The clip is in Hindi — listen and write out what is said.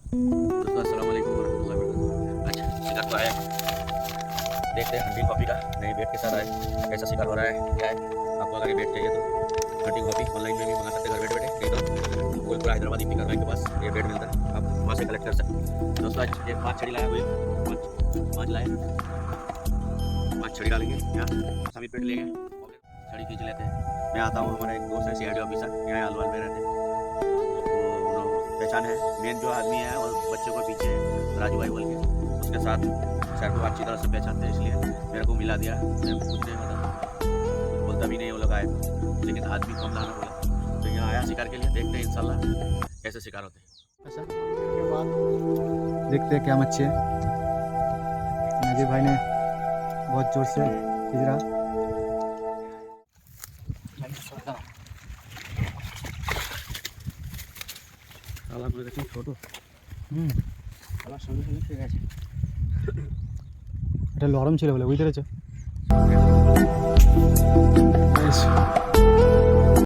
दोस्तों अस्सलाम वालेकुम वरहमतुल्लाहि वबरकातुहू। आज शिकार को आया देखते हैं हंटिंग कॉपी का नई बेट के साथ आए कैसा शिकार हो रहा है क्या है। आपको अगर ये बेट चाहिए तो हंटिंग कॉपी ऑनलाइन में भी मंगा सकते हैं घर बैठे बैठे, नहीं तो गोलपुरा हैदराबादी पिकर भाई के पास ये बेट मिलता है, आप वहाँ से कलेक्ट कर सकते हैं। दोस्तों आज ये 5 छड़ी लाया हुई, पाँच लाए, 5 छड़ी डालेंगे यहाँ सभी पेट लेंगे, छड़ी खींच लेते हैं। मैं आता हूँ, हमारा एक दोस्त है CID ऑफिसर यहाँ आलवाल में रहते हैं, पहचान है। मेन जो आदमी है और बच्चे को पीछे राजू भाई बोल के, उसके साथ सर को अच्छी तरह से पहचानते हैं, इसलिए मेरे को मिला दिया। मेरे को कुछ नहीं पता, कुछ बोलता भी नहीं वो लोग आए, लेकिन आदमी कम लाना बोला तो यहाँ आया शिकार के लिए। देखते हैं इंशाल्लाह कैसे शिकार होते हैं। ऐसा के बाद देखते हैं क्या मच्छी है। नजीब भाई ने बहुत जोर से खींच रहा। ছোটো এটা লরম ছিল বলে বুঝতে পেরেছো।